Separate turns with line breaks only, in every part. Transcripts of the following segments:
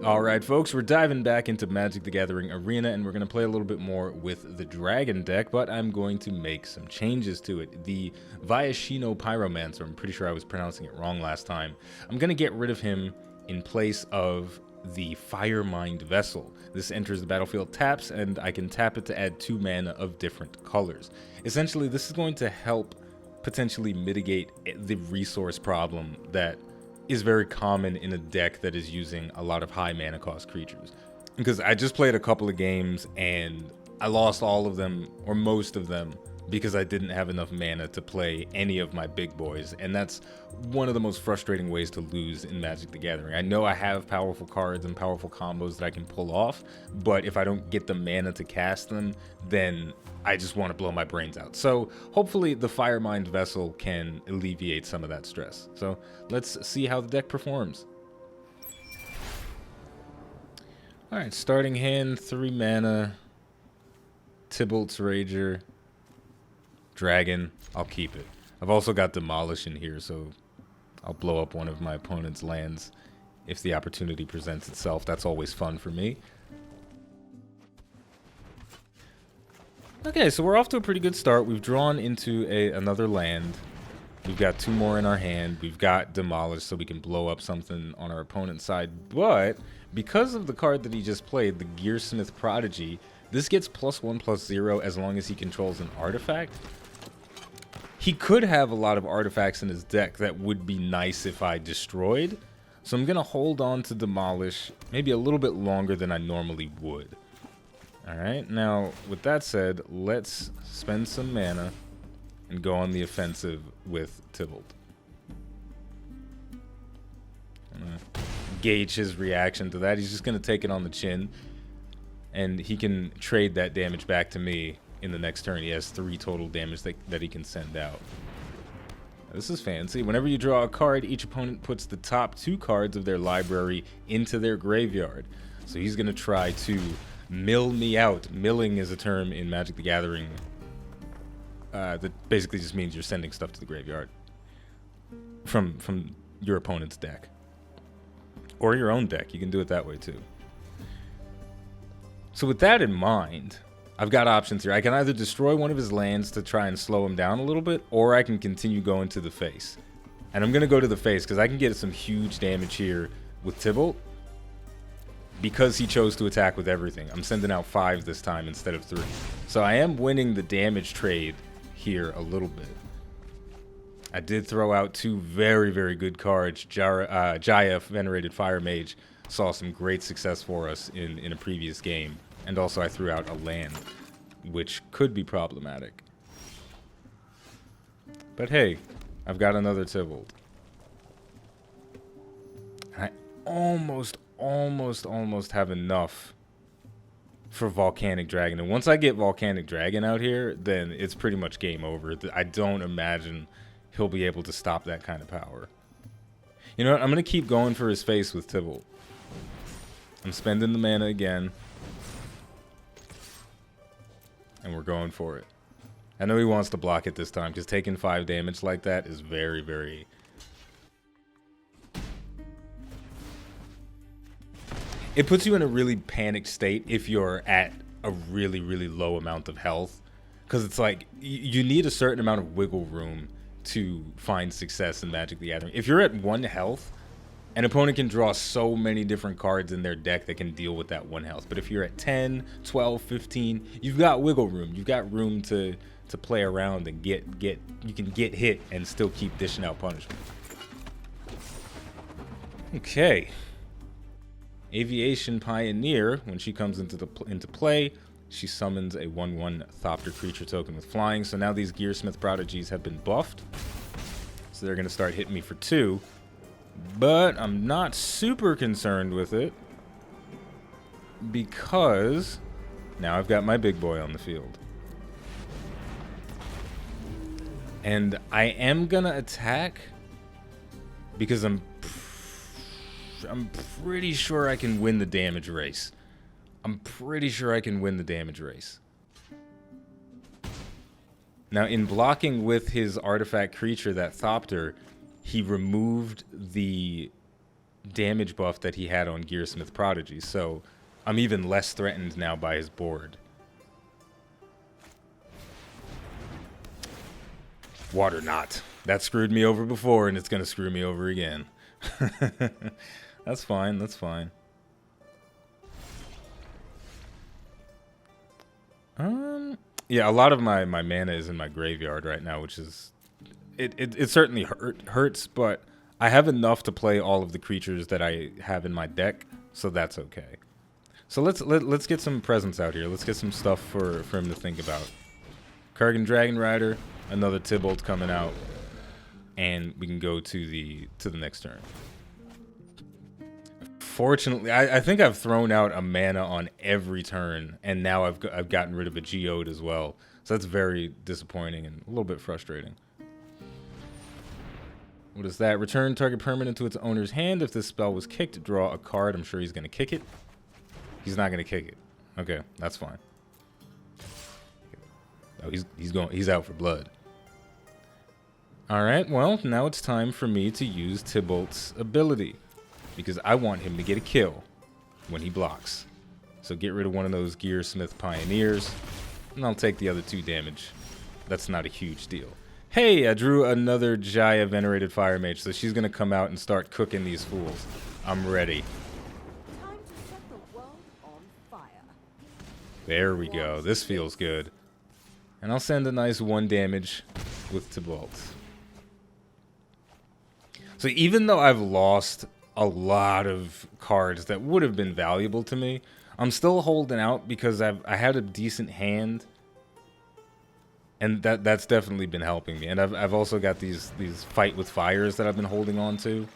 Alright folks, we're diving back into Magic the Gathering Arena and we're going to play a little bit more with the Dragon deck, but I'm going to make some changes to it. The Viashino Pyromancer, I'm pretty sure I was pronouncing it wrong last time. I'm going to get rid of him in place of the Firemind Vessel. This enters the battlefield, taps, and I can tap it to add 2 mana of different colors. Essentially, this is going to help potentially mitigate the resource problem that is very common in a deck that is using a lot of high mana cost creatures. Because I just played a couple of games and I lost all of them, or most of them, because I didn't have enough mana to play any of my big boys, and that's one of the most frustrating ways to lose in Magic the Gathering. I know I have powerful cards and powerful combos that I can pull off, but if I don't get the mana to cast them, then I just want to blow my brains out. So hopefully the Firemind Vessel can alleviate some of that stress. So let's see how the deck performs. Alright, starting hand, 3 mana, Tybalt's Rager, Dragon, I'll keep it. I've also got Demolish in here, so I'll blow up one of my opponent's lands if the opportunity presents itself. That's always fun for me. Okay, so we're off to a pretty good start. We've drawn into another land. We've got 2 more in our hand. We've got Demolish, so we can blow up something on our opponent's side. But because of the card that he just played, the Gearsmith Prodigy, this gets +1/+0 as long as he controls an artifact. He could have a lot of artifacts in his deck that would be nice if I destroyed. So I'm going to hold on to Demolish maybe a little bit longer than I normally would. Alright, now with that said, let's spend some mana and go on the offensive with Tybalt. I'm going to gauge his reaction to that. He's just going to take it on the chin, and he can trade that damage back to me in the next turn. He has 3 total damage that he can send out. Now, this is fancy. Whenever you draw a card, each opponent puts the top 2 cards of their library into their graveyard. So he's going to try to mill me out. Milling is a term in Magic the Gathering that basically just means you're sending stuff to the graveyard from your opponent's deck. Or your own deck. You can do it that way too. So with that in mind, I've got options here. I can either destroy one of his lands to try and slow him down a little bit, or I can continue going to the face. And I'm going to go to the face because I can get some huge damage here with Tybalt, because he chose to attack with everything. I'm sending out 5 this time instead of 3. So I am winning the damage trade here a little bit. I did throw out 2 very, very good cards. Jaya, Venerated Fire Mage, saw some great success for us in a previous game. And also I threw out a land, which could be problematic. But hey, I've got another Tybalt. I almost have enough for Volcanic Dragon. And once I get Volcanic Dragon out here, then it's pretty much game over. I don't imagine he'll be able to stop that kind of power. You know what? I'm going to keep going for his face with Tybalt. I'm spending the mana again. And we're going for it. I know he wants to block it this time, because taking 5 damage like that is very, very... It puts you in a really panicked state if you're at a really, really low amount of health. Because it's like, you need a certain amount of wiggle room to find success in Magic the Gathering. If you're at 1 health, an opponent can draw so many different cards in their deck that can deal with that 1 health. But if you're at 10, 12, 15, you've got wiggle room. You've got room to play around and you can get hit and still keep dishing out punishment. Okay. Aviation Pioneer, when she comes into play, she summons a 1/1 Thopter creature token with flying. So now these Gearsmith Prodigies have been buffed. So they're going to start hitting me for 2. But I'm not super concerned with it, because now I've got my big boy on the field. And I am going to attack because I'm pretty sure I can win the damage race. Now, in blocking with his artifact creature, that Thopter, he removed the damage buff that he had on Gearsmith Prodigy, so I'm even less threatened now by his board. Water Knot. That screwed me over before, and it's going to screw me over again. That's fine, that's fine. Yeah, a lot of my mana is in my graveyard right now, which is... It certainly hurts, but I have enough to play all of the creatures that I have in my deck, so that's okay. So let's get some presents out here. Let's get some stuff for him to think about. Kurgan Dragon Rider, another Tybalt coming out, and we can go to the next turn. Fortunately, I think I've thrown out a mana on every turn, and now I've gotten rid of a Geode as well. So that's very disappointing and a little bit frustrating. What is that? Return target permanent to its owner's hand. If this spell was kicked, draw a card. I'm sure he's going to kick it. He's not going to kick it. Okay, that's fine. Oh, he's out for blood. All right, well, now it's time for me to use Tybalt's ability, because I want him to get a kill when he blocks. So get rid of one of those Gearsmith Pioneers, and I'll take the other 2 damage. That's not a huge deal. Hey, I drew another Jaya Venerated Fire Mage, so she's going to come out and start cooking these fools. I'm ready.
Time to set the world on fire.
There we go. This feels good. And I'll send a nice 1 damage with Tybalt. So even though I've lost a lot of cards that would have been valuable to me, I'm still holding out because I had a decent hand, and that's definitely been helping me. And I've also got these Fight with Fires that I've been holding on to.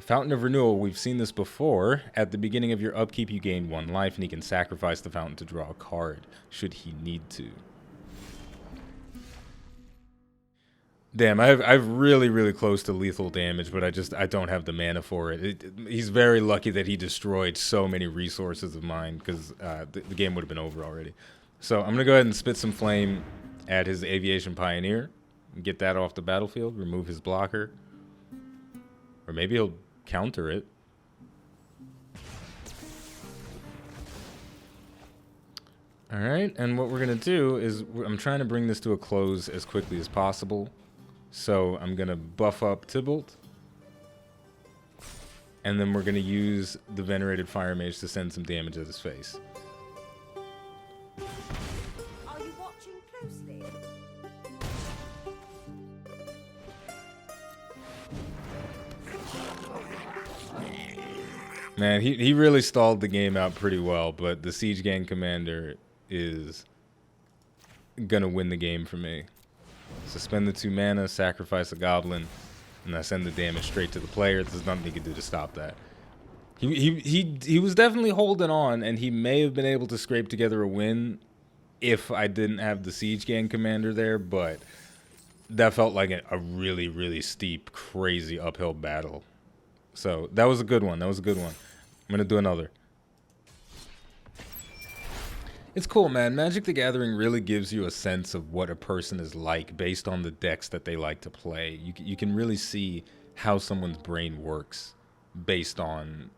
Fountain of Renewal, we've seen this before. At the beginning of your upkeep, you gain 1 life, and he can sacrifice the fountain to draw a card, should he need to. Damn, I've really close to lethal damage, but I don't have the mana for it. He's very lucky that he destroyed so many resources of mine, because the game would have been over already. So I'm going to go ahead and spit some flame at his Aviation Pioneer, and get that off the battlefield, remove his blocker. Or maybe he'll counter it. Alright, and what we're going to do is, I'm trying to bring this to a close as quickly as possible. So I'm going to buff up Tybalt. And then we're going to use the Venerated Fire Mage to send some damage at his face.
Are you watching closely?
Man, he really stalled the game out pretty well, but the Siege Gang Commander is going to win the game for me. Suspend the 2 mana, sacrifice a goblin, and I send the damage straight to the player. There's nothing he can do to stop that. He was definitely holding on, and he may have been able to scrape together a win if I didn't have the Siege Gang Commander there, but that felt like a really steep, crazy uphill battle. So that was a good one. That was a good one. I'm going to do another. It's cool, man. Magic the Gathering really gives you a sense of what a person is like based on the decks that they like to play. You can really see how someone's brain works based on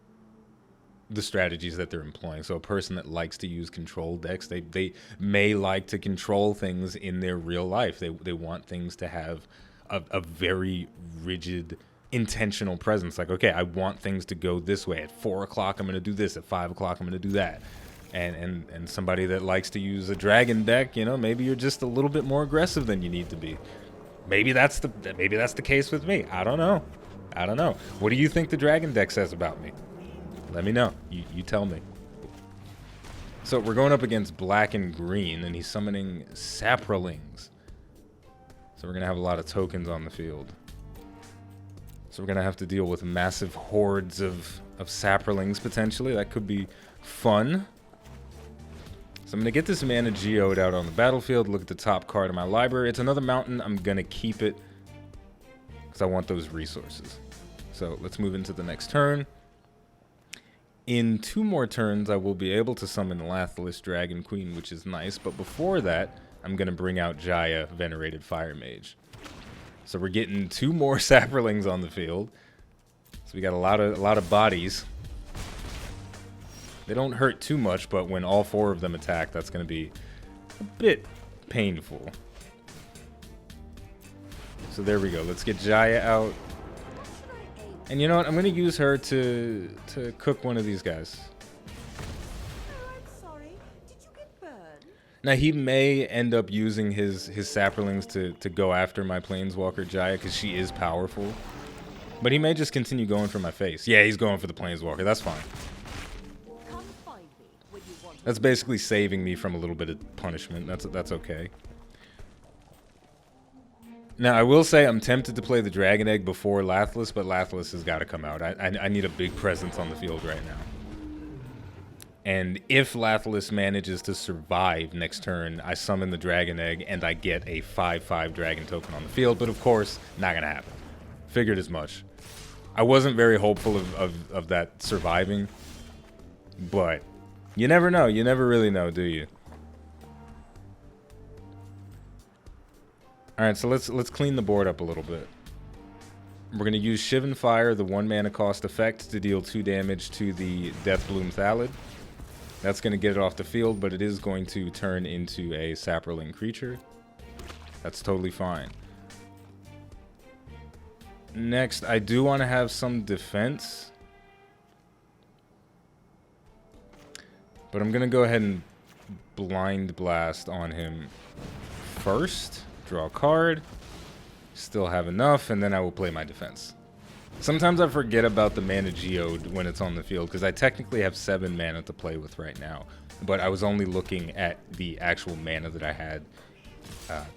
the strategies that they're employing. So a person that likes to use control decks, they may like to control things in their real life. They want things to have a very rigid, intentional presence. Like, okay, I want things to go this way. At 4 o'clock, I'm going to do this. At 5 o'clock, I'm going to do that. And somebody that likes to use a dragon deck, you know, maybe you're just a little bit more aggressive than you need to be. Maybe that's the case with me. I don't know. What do you think the dragon deck says about me? Let me know. You tell me. So we're going up against black and green, and he's summoning Saprolings. So we're going to have a lot of tokens on the field. So we're going to have to deal with massive hordes of Saprolings, potentially. That could be fun. So I'm going to get this mana geode out on the battlefield, look at the top card of my library. It's another mountain. I'm going to keep it because I want those resources. So let's move into the next turn. In 2 more turns, I will be able to summon Lathless Dragon Queen, which is nice. But before that, I'm going to bring out Jaya Venerated Fire Mage. So we're getting 2 more saplings on the field. So we got a lot of bodies. They don't hurt too much, but when all 4 of them attack, that's going to be a bit painful. So there we go. Let's get Jaya out. And you know what? I'm going to use her to cook one of these guys.
Oh, I'm sorry. Did you get burned?
Now, he may end up using his saplings to go after my Planeswalker Jaya because she is powerful. But he may just continue going for my face. Yeah, he's going for the Planeswalker. That's fine.
Come find me when you want.
That's basically saving me from a little bit of punishment. That's okay. Now, I will say I'm tempted to play the Dragon Egg before Lathless, but Lathless has got to come out. I need a big presence on the field right now. And if Lathless manages to survive next turn, I summon the Dragon Egg and I get a 5/5 Dragon token on the field. But of course, not going to happen. Figured as much. I wasn't very hopeful of that surviving. But you never know. You never really know, do you? Alright, so let's clean the board up a little bit. We're going to use Shivan Fire, the 1 mana cost effect, to deal 2 damage to the Deathbloom Thallid. That's going to get it off the field, but it is going to turn into a Saproling creature. That's totally fine. Next, I do want to have some defense. But I'm going to go ahead and Blind Blast on him first. Draw a card. Still have enough, and then I will play my defense. Sometimes I forget about the mana geode when it's on the field, because I technically have 7 mana to play with right now. But I was only looking at the actual mana that I had,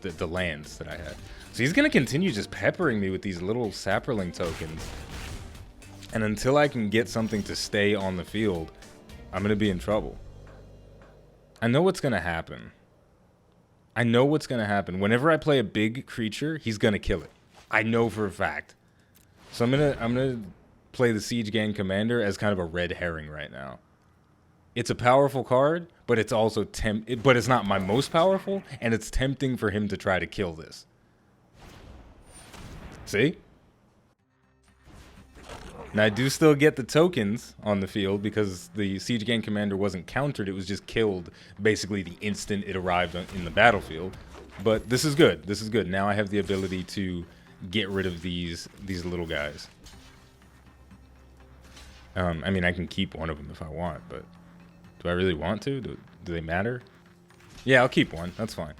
the lands that I had. So he's going to continue just peppering me with these little Saproling tokens. And until I can get something to stay on the field, I'm going to be in trouble. I know what's going to happen. I know what's going to happen. Whenever I play a big creature, he's going to kill it. I know for a fact. So I'm gonna play the Siege Gang Commander as kind of a red herring right now. It's a powerful card, but it's also but it's not my most powerful, and it's tempting for him to try to kill this. See? Now I do still get the tokens on the field because the Siege Gang Commander wasn't countered, it was just killed basically the instant it arrived in the battlefield. But this is good. This is good. Now I have the ability to get rid of these little guys. I mean, I can keep one of them if I want, but do I really want to? Do they matter? Yeah, I'll keep one. That's fine.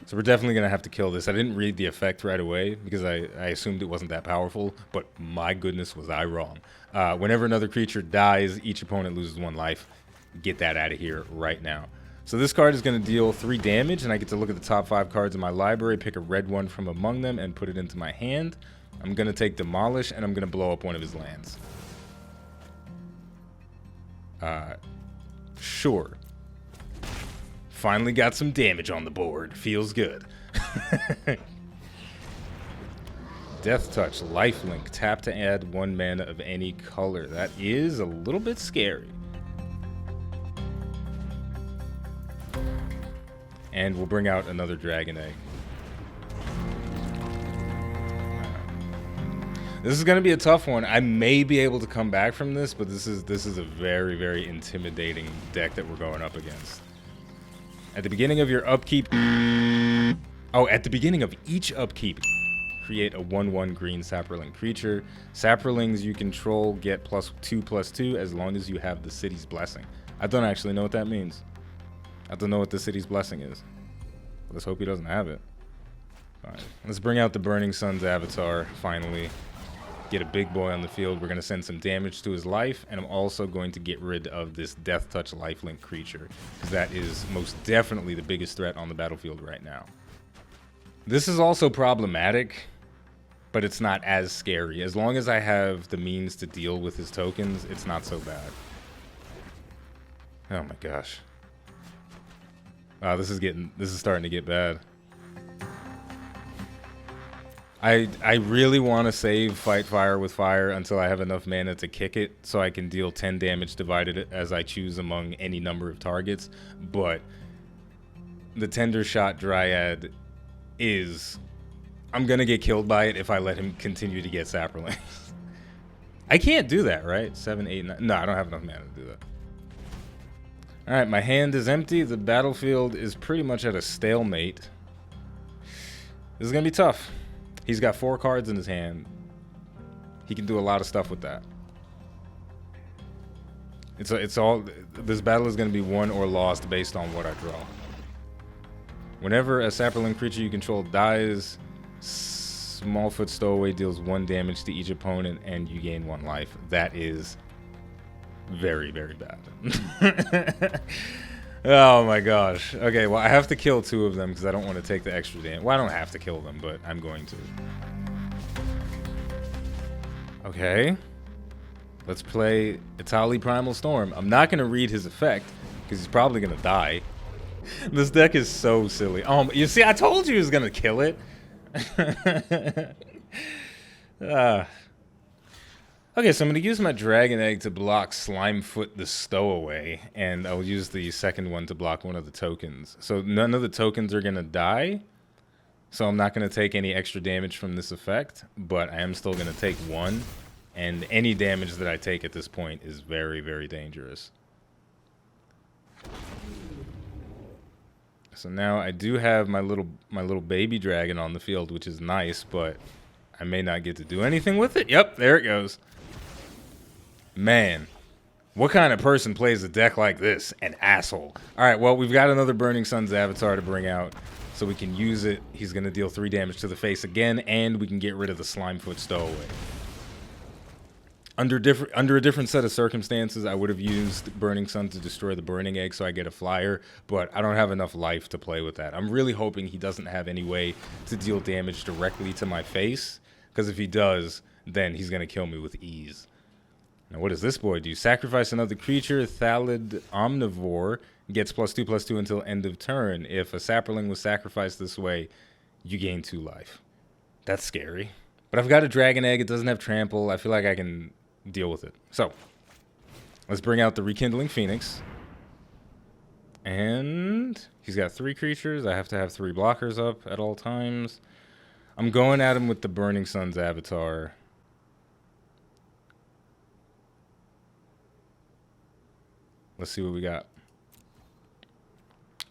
So we're definitely going to have to kill this. I didn't read the effect right away because I assumed it wasn't that powerful, but my goodness was I wrong. Whenever another creature dies, each opponent loses 1 life. Get that out of here right now. So this card is going to deal 3 damage, and I get to look at the top 5 cards in my library, pick a red one from among them, and put it into my hand. I'm going to take Demolish, and I'm going to blow up one of his lands. Sure. Finally got some damage on the board. Feels good. Death Touch, Lifelink. Tap to add 1 mana of any color. That is a little bit scary. And we'll bring out another Dragon Egg. This is going to be a tough one. I may be able to come back from this, but this is a very, very intimidating deck that we're going up against. At the beginning of your upkeep... Oh, at the beginning of each upkeep, create a 1/1 green Saproling creature. Saprolings you control get +2/+2 as long as you have the City's Blessing. I don't actually know what that means. I don't know what the City's Blessing is. Let's hope he doesn't have it. Fine. Let's bring out the Burning Sun's avatar, finally. Get a big boy on the field. We're going to send some damage to his life, and I'm also going to get rid of this Death Touch lifelink creature, because that is most definitely the biggest threat on the battlefield right now. This is also problematic, but it's not as scary. As long as I have the means to deal with his tokens, it's not so bad. Oh my gosh. Wow, this is starting to get bad. I really want to save Fight Fire with Fire until I have enough mana to kick it so I can deal 10 damage divided as I choose among any number of targets, but the Tender Shot Dryad is... I'm going to get killed by it if I let him continue to get Saproling. I can't do that, right? 7, 8, 9... No, I don't have enough mana to do that. Alright, my hand is empty. The battlefield is pretty much at a stalemate. This is going to be tough. He's got 4 cards in his hand. He can do a lot of stuff with that. It's all... This battle is going to be won or lost based on what I draw. Whenever a Saproling creature you control dies, Smallfoot Stowaway deals 1 damage to each opponent and you gain 1 life. That is very, very bad. Oh my gosh. Okay, well, I have to kill 2 of them because I don't want to take the extra damage. Well, I don't have to kill them, but I'm going to. Okay. Let's play Itali Primal Storm. I'm not going to read his effect because he's probably going to die. This deck is so silly. You see, I told you he was going to kill it. Okay, so I'm going to use my Dragon Egg to block Slimefoot the Stowaway, and I'll use the second one to block one of the tokens. So none of the tokens are going to die, so I'm not going to take any extra damage from this effect, but I am still going to take 1, and any damage that I take at this point is very, very dangerous. So now I do have my little baby dragon on the field, which is nice, but I may not get to do anything with it. Yep, there it goes. Man, what kind of person plays a deck like this? An asshole. All right, well, we've got another Burning Sun's Avatar to bring out, so we can use it. He's going to deal 3 damage to the face again, and we can get rid of the Slimefoot Stowaway. Under a different set of circumstances, I would have used Burning Sun to destroy the Burning Egg so I get a flyer, but I don't have enough life to play with that. I'm really hoping he doesn't have any way to deal damage directly to my face, because if he does, then he's going to kill me with ease. Now, what does this boy do? Sacrifice another creature. Thallid Omnivore gets +2/+2 until end of turn. If a Saproling was sacrificed this way, you gain 2 life. That's scary. But I've got a Dragon Egg. It doesn't have Trample. I feel like I can deal with it. So, let's bring out the Rekindling Phoenix. And he's got 3 creatures. I have to have 3 blockers up at all times. I'm going at him with the Burning Sun's Avatar. Let's see what we got.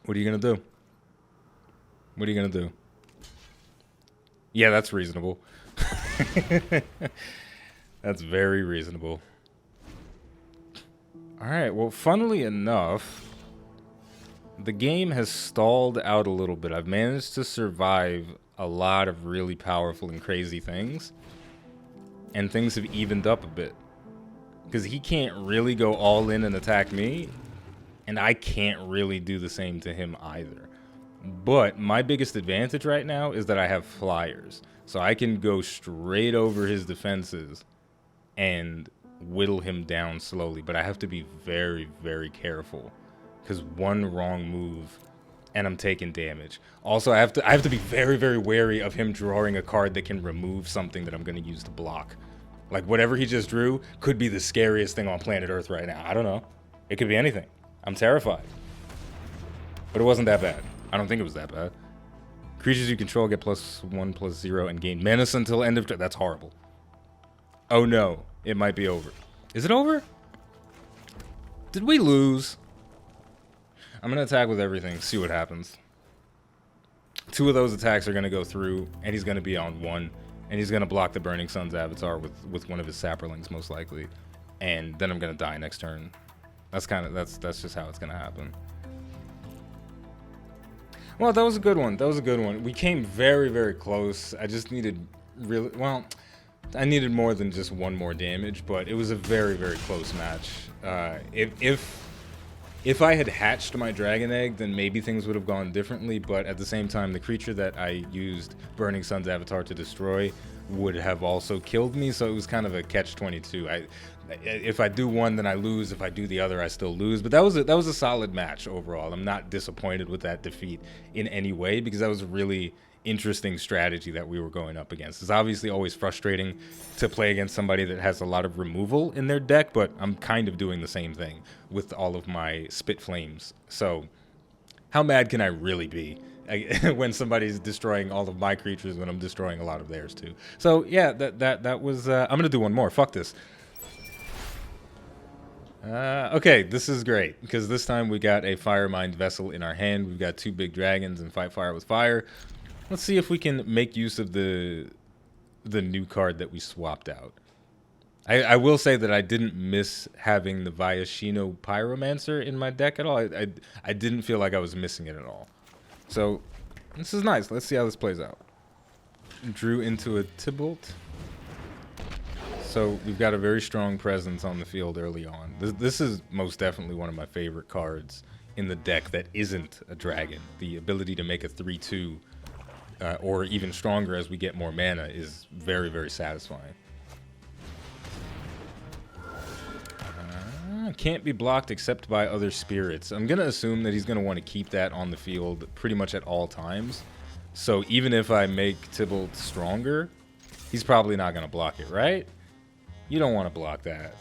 What are you going to do? What are you going to do? Yeah, that's reasonable. That's very reasonable. Alright, well, funnily enough, the game has stalled out a little bit. I've managed to survive a lot of really powerful and crazy things. And things have evened up a bit. Because he can't really go all in and attack me. And I can't really do the same to him either. But my biggest advantage right now is that I have flyers. So I can go straight over his defenses and whittle him down slowly. But I have to be very, very careful. Because one wrong move and I'm taking damage. Also, I have to be very, very wary of him drawing a card that can remove something that I'm going to use to block. Like, whatever he just drew could be the scariest thing on planet Earth right now. I don't know. It could be anything. I'm terrified. But it wasn't that bad. I don't think it was that bad. Creatures you control get +1/+0 and gain menace until end of turn. That's horrible. Oh no. It might be over. Is it over? Did we lose? I'm going to attack with everything. See what happens. 2 of those attacks are going to go through. And he's going to be on 1. And he's going to block the Burning Sun's Avatar with one of his Saprolings, most likely. And then I'm going to die next turn. That's just how it's going to happen. Well, that was a good one. That was a good one. We came very, very close. I just needed really... Well, I needed more than just 1 more damage, but it was a very, very close match. If I had hatched my Dragon Egg, then maybe things would have gone differently, but at the same time, the creature that I used Burning Sun's Avatar to destroy would have also killed me, so it was kind of a catch-22. If I do one, then I lose. If I do the other, I still lose. But that was a solid match overall. I'm not disappointed with that defeat in any way, because that was a really interesting strategy that we were going up against. It's obviously always frustrating to play against somebody that has a lot of removal in their deck, but I'm kind of doing the same thing with all of my Spit Flames. So how mad can I really be when somebody's destroying all of my creatures when I'm destroying a lot of theirs too? So yeah, that was. I'm gonna do one more. Fuck this. Okay, this is great because this time we got a Firemind Vessel in our hand. We've got 2 big dragons and fight fire with fire. Let's see if we can make use of the new card that we swapped out. I will say that I didn't miss having the Viashino Pyromancer in my deck at all. I didn't feel like I was missing it at all. So this is nice. Let's see how this plays out. Drew into a Tybalt. So we've got a very strong presence on the field early on. This is most definitely one of my favorite cards in the deck that isn't a dragon. The ability to make a 3/2 or even stronger as we get more mana is very, very satisfying. Can't be blocked except by other spirits. I'm going to assume that he's going to want to keep that on the field pretty much at all times. So even if I make Tybalt stronger, he's probably not going to block it, right? You don't want to block that.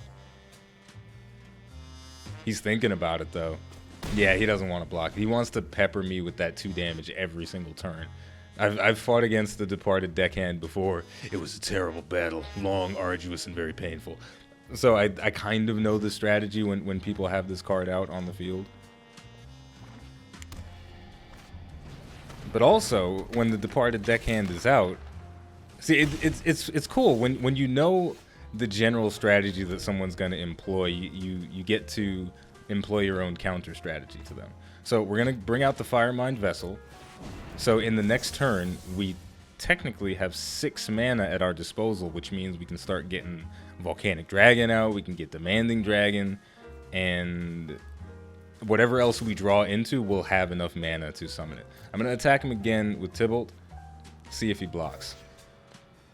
He's thinking about it, though. Yeah, he doesn't want to block it. He wants to pepper me with that 2 damage every single turn. I've fought against the Departed deckhand before. It was a terrible battle. Long, arduous, and very painful. So I kind of know the strategy when people have this card out on the field. But also, when the Departed deckhand is out... See, it's cool. When you know the general strategy that someone's going to employ, you get to employ your own counter strategy to them. So we're going to bring out the Firemind Vessel. So in the next turn, we technically have 6 mana at our disposal, which means we can start getting Volcanic Dragon out, we can get Demanding Dragon, and whatever else we draw into will have enough mana to summon it. I'm going to attack him again with Tybalt, see if he blocks.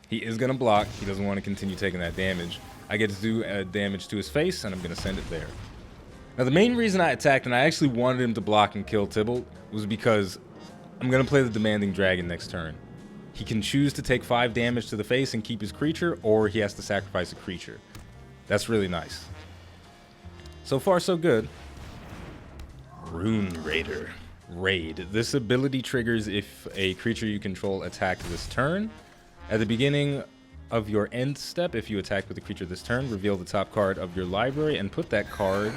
He is going to block. He doesn't want to continue taking that damage. I get to do damage to his face, and I'm going to send it there. Now, the main reason I attacked, and I actually wanted him to block and kill Tybalt, was because I'm going to play the Demanding Dragon next turn. He can choose to take 5 damage to the face and keep his creature, or he has to sacrifice a creature. That's really nice. So far, so good. Rune Raider. Raid. This ability triggers if a creature you control attacked this turn. At the beginning of your end step, if you attack with a creature this turn, reveal the top card of your library and put that card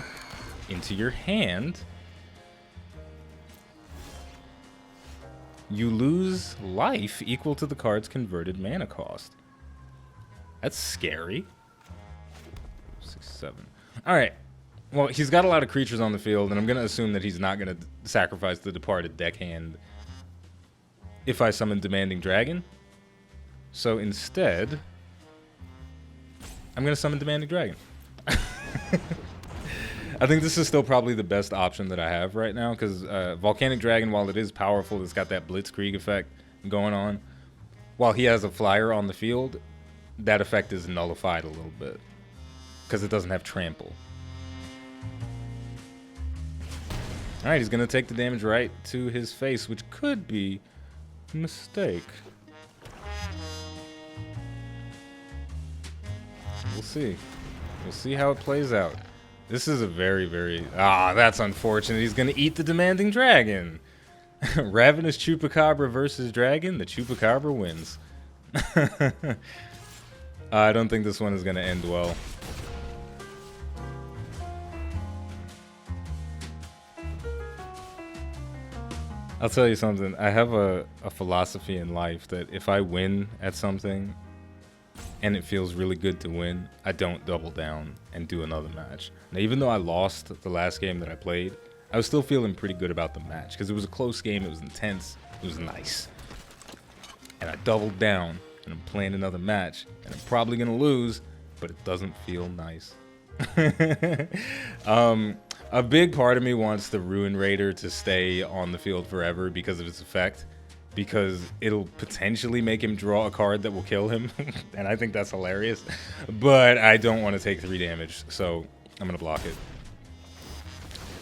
into your hand. You lose life equal to the card's converted mana cost. That's scary. 6, 7. All right. Well, he's got a lot of creatures on the field, and I'm going to assume that he's not going to sacrifice the Departed deckhand if I summon Demanding Dragon. So instead, I'm going to summon Demanding Dragon. I think this is still probably the best option that I have right now, because Volcanic Dragon, while it is powerful, it's got that Blitzkrieg effect going on. While he has a flyer on the field, that effect is nullified a little bit, because it doesn't have trample. Alright, he's going to take the damage right to his face, which could be a mistake. We'll see. We'll see how it plays out. This is a very, very... that's unfortunate. He's going to eat the Demanding Dragon. Ravenous Chupacabra versus Dragon. The Chupacabra wins. I don't think this one is going to end well. I'll tell you something. I have a philosophy in life that if I win at something and it feels really good to win, I don't double down and do another match. Now, even though I lost the last game that I played, I was still feeling pretty good about the match because it was a close game, it was intense, it was nice. And I doubled down and I'm playing another match and I'm probably going to lose, but it doesn't feel nice. A big part of me wants the Ruin Raider to stay on the field forever because of its effect, because it'll potentially make him draw a card that will kill him, and I think that's hilarious. But I don't want to take 3 damage, so I'm going to block it.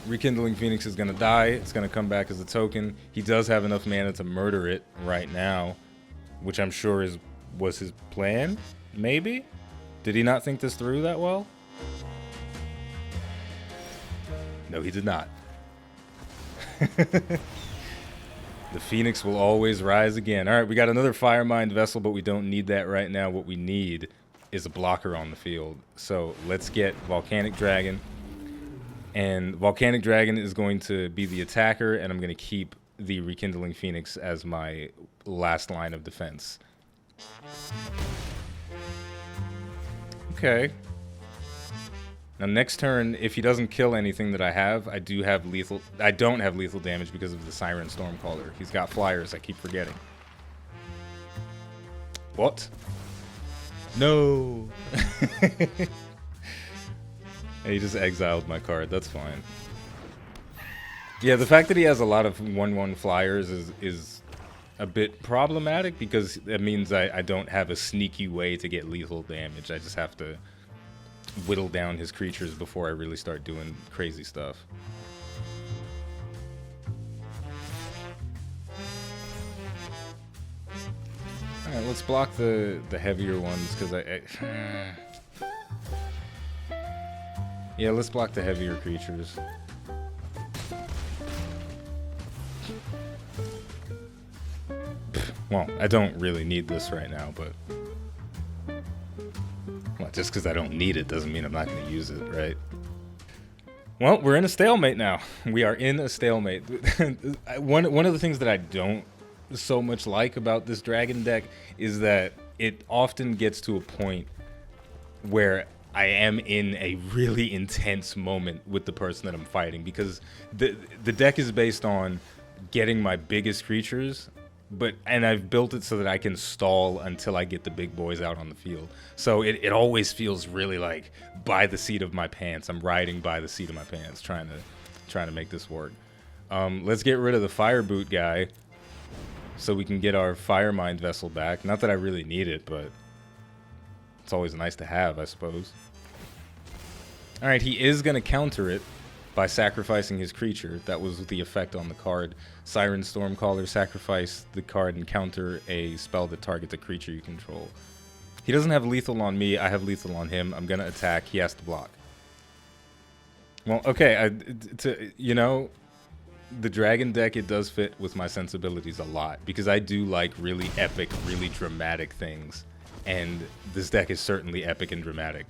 Rekindling Phoenix is going to die. It's going to come back as a token. He does have enough mana to murder it right now, which I'm sure was his plan, maybe? Did he not think this through that well? No, he did not. The Phoenix will always rise again. All right, we got another Fire Mind Vessel, but we don't need that right now. What we need is a blocker on the field. So let's get Volcanic Dragon. And Volcanic Dragon is going to be the attacker, and I'm going to keep the Rekindling Phoenix as my last line of defense. Okay. Now next turn, if he doesn't kill anything that I have, I don't have lethal damage because of the Siren Stormcaller. He's got flyers, I keep forgetting. What? No. He just exiled my card, that's fine. Yeah, the fact that he has a lot of 1/1 flyers is a bit problematic because that means I don't have a sneaky way to get lethal damage. I just have to whittle down his creatures before I really start doing crazy stuff. Alright, let's block the heavier ones because yeah, let's block the heavier creatures. Well, I don't really need this right now, but well, just because I don't need it doesn't mean I'm not going to use it, right? Well, we're in a stalemate now. We are in a stalemate. One of the things that I don't so much like about this dragon deck is that it often gets to a point where I am in a really intense moment with the person that I'm fighting because the deck is based on getting my biggest creatures, and I've built it so that I can stall until I get the big boys out on the field. So it always feels really like by the seat of my pants. I'm riding by the seat of my pants trying to make this work. Let's get rid of the Fire Boot guy so we can get our Fire Mind Vessel back. Not that I really need it, but it's always nice to have, I suppose. All right, he is going to counter it by sacrificing his creature. That was the effect on the card. Siren Stormcaller, sacrifice the card and counter a spell that targets a creature you control. He doesn't have lethal on me. I have lethal on him. I'm going to attack. He has to block. Well, okay. You know, the dragon deck, it does fit with my sensibilities a lot because I do like really epic, really dramatic things. And this deck is certainly epic and dramatic.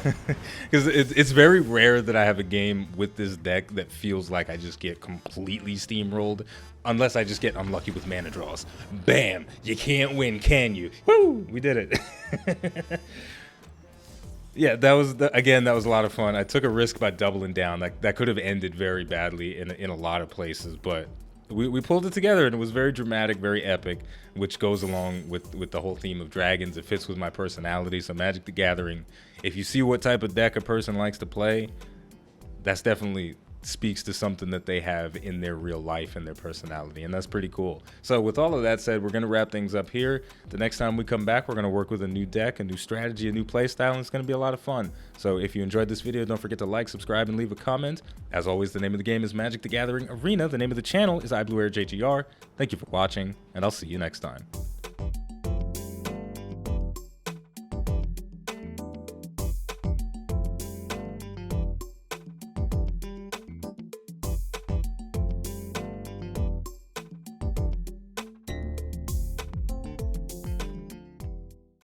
Because it's very rare that I have a game with this deck that feels like I just get completely steamrolled, unless I just get unlucky with mana draws. Bam! You can't win, can you? Woo! We did it. Yeah, that was again, that was a lot of fun. I took a risk by doubling down. That could have ended very badly in a lot of places, but we pulled it together, and it was very dramatic, very epic, which goes along with the whole theme of dragons. It fits with my personality. So Magic the Gathering, if you see what type of deck a person likes to play, that's definitely speaks to something that they have in their real life and their personality, and that's pretty cool. So with all of that said, we're going to wrap things up here. The next time we come back, we're going to work with a new deck, a new strategy, a new play style, and it's going to be a lot of fun. So if you enjoyed this video, don't forget to like, subscribe, and leave a comment. As always, the name of the game is Magic the Gathering Arena. The name of the channel is iBluairJgR. Thank you for watching, and I'll see you next time.